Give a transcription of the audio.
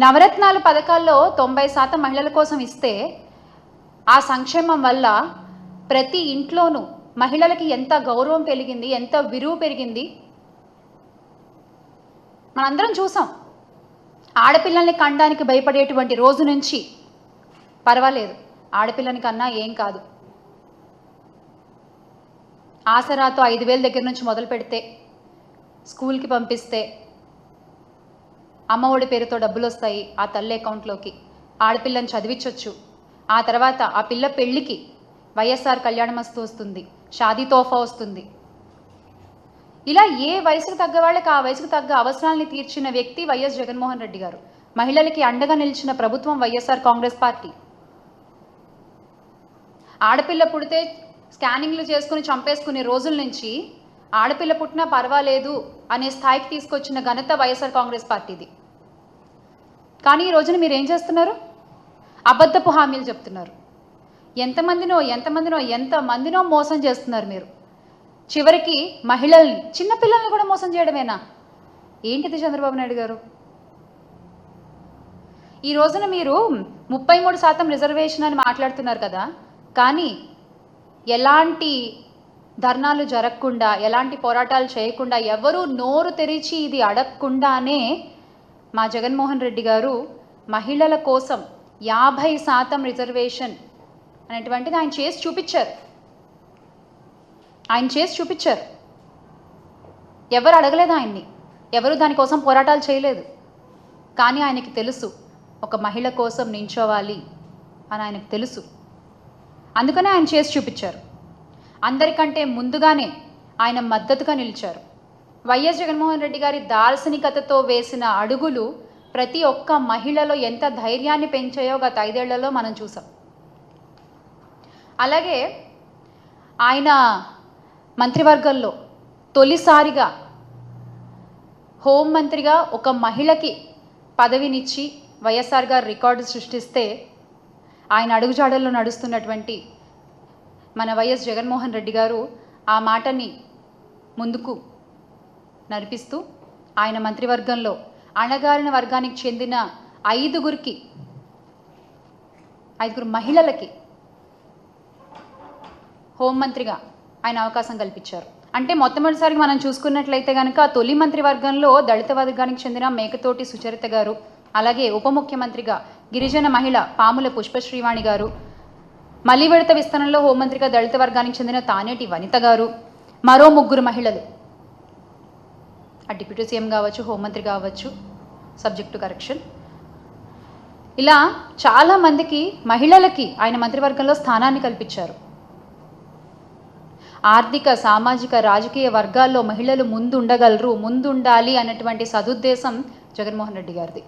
నవరత్నాలు పథకాల్లో 90% మహిళల కోసం ఇస్తే ఆ సంక్షేమం వల్ల ప్రతి ఇంట్లోనూ మహిళలకి ఎంత గౌరవం పెరిగింది, ఎంత విలువ పెరిగింది మనందరం చూసాం. ఆడపిల్లల్ని కనడానికి భయపడేటువంటి రోజు నుంచి పర్వాలేదు, ఆడపిల్లని కన్నా ఏం కాదు, ఆసరాతో 5,000 దగ్గర నుంచి మొదలు పెడితే, స్కూల్కి పంపిస్తే అమ్మఒడి పేరుతో డబ్బులు వస్తాయి ఆ తల్లి అకౌంట్లోకి, ఆడపిల్లని చదివించవచ్చు. ఆ తర్వాత ఆ పిల్ల పెళ్ళికి వైఎస్ఆర్ కళ్యాణమస్తు వస్తుంది, షాదీ తోఫా వస్తుంది. ఇలా ఏ వయసుకు తగ్గ వాళ్ళకి ఆ వయసుకు తగ్గ అవసరాలని తీర్చిన వ్యక్తి వైఎస్ జగన్మోహన్ రెడ్డి గారు. మహిళలకి అండగా నిలిచిన ప్రభుత్వం వైఎస్ఆర్ కాంగ్రెస్ పార్టీ. ఆడపిల్ల పుడితే స్కానింగ్లు చేసుకుని చంపేసుకునే రోజుల నుంచి ఆడపిల్ల పుట్టినా పర్వాలేదు అనే స్థాయికి తీసుకొచ్చిన ఘనత వైఎస్ఆర్ కాంగ్రెస్ పార్టీది. కానీ ఈ రోజున మీరు ఏం చేస్తున్నారు? అబద్ధపు హామీలు చెప్తున్నారు. ఎంతమందినో మోసం చేస్తున్నారు మీరు. చివరికి మహిళల్ని, చిన్నపిల్లల్ని కూడా మోసం చేయడమేనా? ఏంటిది చంద్రబాబు నాయుడు గారు? ఈ రోజున మీరు 33% రిజర్వేషన్ అని మాట్లాడుతున్నారు కదా, కానీ ఎలాంటి ధర్నాలు జరగకుండా, ఎలాంటి పోరాటాలు చేయకుండా, ఎవరు నోరు తెరిచి ఇది అడగకుండానే మా జగన్మోహన్ రెడ్డి గారు మహిళల కోసం 50% రిజర్వేషన్ అనేటువంటిది ఆయన చేసి చూపించారు. ఎవరు అడగలేదు ఆయన్ని, ఎవరు దానికోసం పోరాటాలు చేయలేదు. కానీ ఆయనకి తెలుసు ఒక మహిళ కోసం నించోవాలి అని ఆయనకు తెలుసు. అందుకనే ఆయన చేసి చూపించారు. అందరికంటే ముందుగానే ఆయన మద్దతుగా నిలిచారు. వైఎస్ జగన్మోహన్ రెడ్డి గారి దార్శనికతతో వేసిన అడుగులు ప్రతి ఒక్క మహిళలో ఎంత ధైర్యాన్ని పెంచాయో గత 5 ఏళ్లలో మనం చూసాం. అలాగే ఆయన మంత్రివర్గంలో తొలిసారిగా హోంమంత్రిగా ఒక మహిళకి పదవినిచ్చి వైఎస్ఆర్ గారు రికార్డు సృష్టిస్తే, ఆయన అడుగుజాడల్లో నడుస్తున్నటువంటి మన వైఎస్ జగన్మోహన్ రెడ్డి గారు ఆ మాటని ముందుకు నడిపిస్తూ ఆయన మంత్రివర్గంలో అణగారిన వర్గానికి చెందిన 5 మహిళలకి హోంమంత్రిగా ఆయన అవకాశం కల్పించారు. అంటే మొట్టమొదటిసారిగా మనం చూసుకున్నట్లయితే కనుక తొలి మంత్రివర్గంలో దళిత వర్గానికి చెందిన మేకతోటి సుచరిత గారు, అలాగే ఉప ముఖ్యమంత్రిగా గిరిజన మహిళ పాముల పుష్పశ్రీవాణి గారు, మళ్లీ విడత విస్తరణలో హోంమంత్రిగా దళిత వర్గానికి చెందిన తానేటి వనిత గారు, మరో 3 మహిళలు, ఆ డిప్యూటీ సీఎం కావచ్చు, హోంమంత్రి కావచ్చు, సబ్జెక్ట్ టు కరెక్షన్, ఇలా చాలామందికి మహిళలకి ఆయన మంత్రివర్గంలో స్థానాన్ని కల్పించారు. ఆర్థిక, సామాజిక, రాజకీయ వర్గాల్లో మహిళలు ముందుండగలరు, ముందుండాలి అన్నటువంటి సదుద్దేశం జగన్మోహన్ రెడ్డి గారిది.